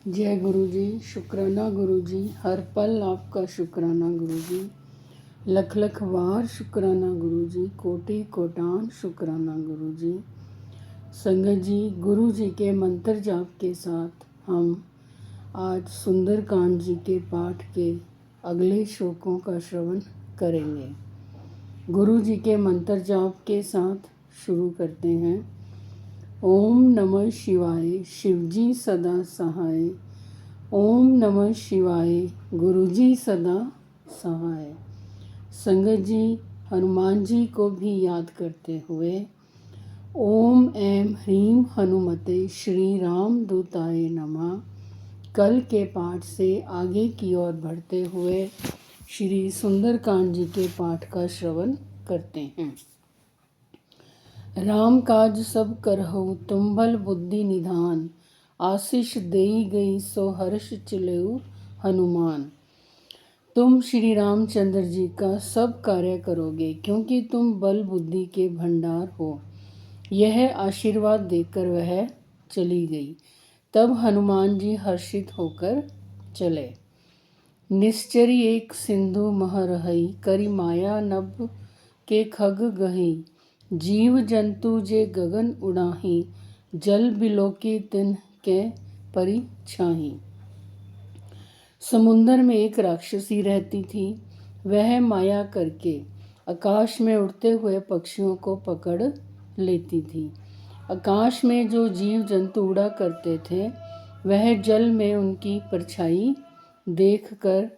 जय गुरु जी। शुक्राना गुरु जी। हर पल आपका शुक्राना गुरु जी। लख लख वार शुक्राना गुरु जी। कोटि कोटान शुक्राना गुरु जी। संगत जी, गुरु जी के मंत्र जाप के साथ हम आज सुंदरकांड जी के पाठ के अगले श्लोकों का श्रवण करेंगे। गुरु जी के मंत्र जाप के साथ शुरू करते हैं। ओम नमः शिवाय, शिवजी सदा सहाय। ओम नमः शिवाय, गुरुजी सदा सहाय। संगत जी, हनुमान जी को भी याद करते हुए ओम ऐं ह्रीं हनुमते श्री राम दूताय नमः कल के पाठ से आगे की ओर बढ़ते हुए श्री सुंदरकांड जी के पाठ का श्रवण करते हैं। राम काज सब करहु तुम बल बुद्धि निधान, आशीष देई गई सो हर्ष चिलेउ हनुमान। तुम श्री रामचंद्र जी का सब कार्य करोगे क्योंकि तुम बल बुद्धि के भंडार हो। यह आशीर्वाद देकर वह चली गई। तब हनुमान जी हर्षित होकर चले। निश्चरी एक सिंधु मह रहई, करी माया नभ के खग गही। जीव जंतु जे गगन उड़ाही, जल बिलोकी तिन के परी छाही। समुंदर में एक राक्षसी रहती थी। वह माया करके आकाश में उड़ते हुए पक्षियों को पकड़ लेती थी। आकाश में जो जीव जंतु उड़ा करते थे वह जल में उनकी परछाई देखकर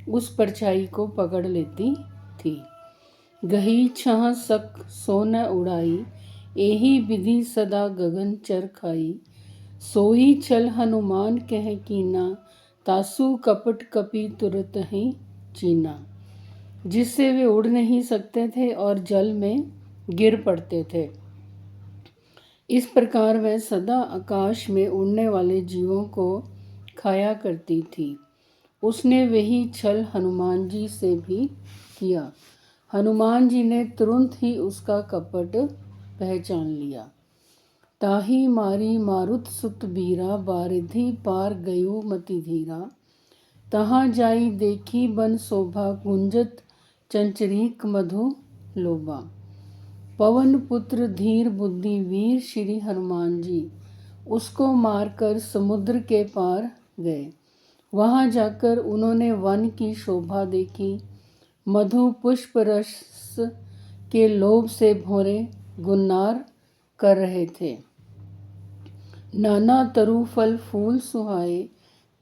उस परछाई को पकड़ लेती थी। गही छह सक सो न उड़ाई, एही विधि सदा गगन चर खाई। सोई छल हनुमान कह कीना, तासु कपट कपि तुरत ही चीना। जिससे वे उड़ नहीं सकते थे और जल में गिर पड़ते थे। इस प्रकार वह सदा आकाश में उड़ने वाले जीवों को खाया करती थी। उसने वही छल हनुमान जी से भी किया। हनुमान जी ने तुरंत ही उसका कपट पहचान लिया। ताही मारी मारुत सुत बीरा, बारिधि पार गयो मति धीरा। तहाँ जाई देखी बन शोभा, गुंजत चंचरीक मधु लोभा। पवन पुत्र धीर बुद्धि वीर श्री हनुमान जी उसको मारकर समुद्र के पार गए। वहाँ जाकर उन्होंने वन की शोभा देखी। मधु पुष्प रस के लोभ से भोरे गुन्नार कर रहे थे। नाना तरु फल फूल सुहाए,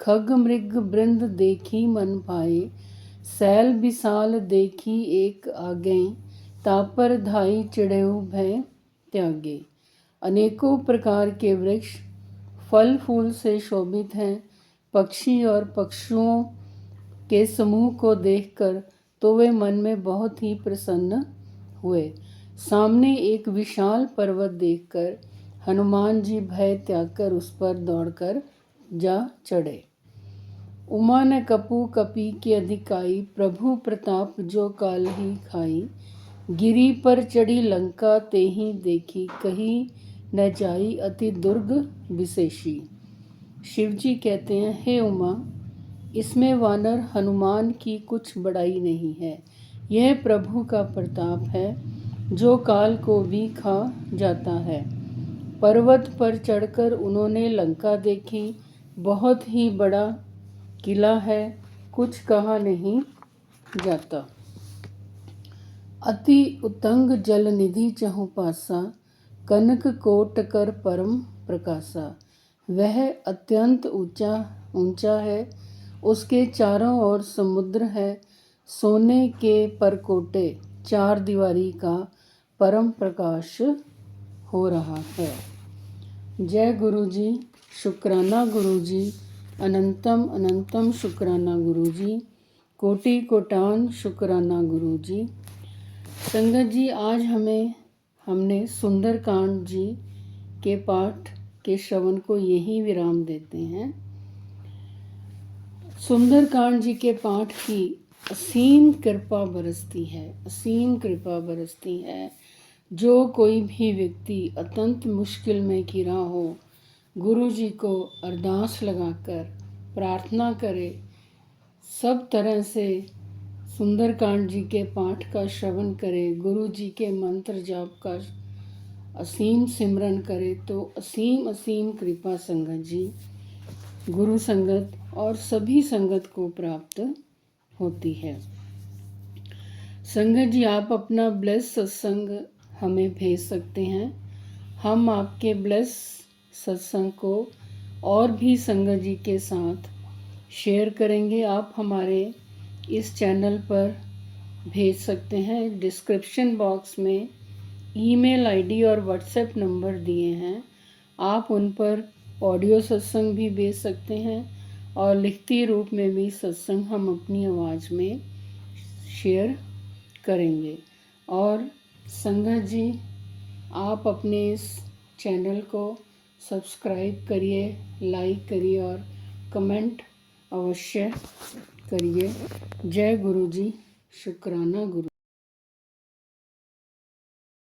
खग मृग बृंद देखी मन भाए। सैल विशाल देखी एक आगे, तापर धाई चिड़ेउ भय त्यागे। अनेकों प्रकार के वृक्ष फल फूल से शोभित हैं। पक्षी और पक्षियों के समूह को देखकर तो वे मन में बहुत ही प्रसन्न हुए। सामने एक विशाल पर्वत देखकर हनुमान जी भय त्याग कर उस पर दौड़कर जा चढ़े। उमा न कपू कपी की अधिकाई, प्रभु प्रताप जो काल ही खाई। गिरी पर चढ़ी लंका ते ही देखी, कही न जाई अति दुर्ग विशेषी। शिव जी कहते हैं, हे उमा, इसमें वानर हनुमान की कुछ बड़ाई नहीं है। यह प्रभु का प्रताप है जो काल को भी खा जाता है। पर्वत पर चढ़कर उन्होंने लंका देखी। बहुत ही बड़ा किला है, कुछ कहा नहीं जाता। अति उतंग जल निधि चहु पासा, कनक कोट कर परम प्रकाशा। वह अत्यंत ऊंचा है, उसके चारों ओर समुद्र है। सोने के परकोटे चार दीवारी का परम प्रकाश हो रहा है। जय गुरु जी। शुक्राना गुरु जी। अनंतम अनंतम शुक्राना गुरु जी। कोटि कोटान शुक्राना गुरु जी। संगत जी, आज हमने सुंदरकांड जी के पाठ के श्रवण को यही विराम देते हैं। सुंदरकांड जी के पाठ की असीम कृपा बरसती है, असीम कृपा बरसती है। जो कोई भी व्यक्ति अत्यंत मुश्किल में घिरा हो, गुरु जी को अरदास लगाकर प्रार्थना करें, सब तरह से सुंदरकांड जी के पाठ का श्रवण करें, गुरु जी के मंत्र जाप का असीम सिमरन करें, तो असीम असीम कृपा संगत जी, गुरु संगत और सभी संगत को प्राप्त होती है। संगत जी, आप अपना ब्लेस सत्संग हमें भेज सकते हैं। हम आपके ब्लेस सत्संग को और भी संगत जी के साथ शेयर करेंगे। आप हमारे इस चैनल पर भेज सकते हैं। डिस्क्रिप्शन बॉक्स में ईमेल आईडी और व्हाट्सएप नंबर दिए हैं, आप उन पर ऑडियो सत्संग भी भेज सकते हैं और लिखती रूप में भी सत्संग हम अपनी आवाज़ में शेयर करेंगे। और संगत जी, आप अपने इस चैनल को सब्सक्राइब करिए, लाइक करिए और कमेंट अवश्य करिए। जय गुरु जी, शुक्राना गुरु।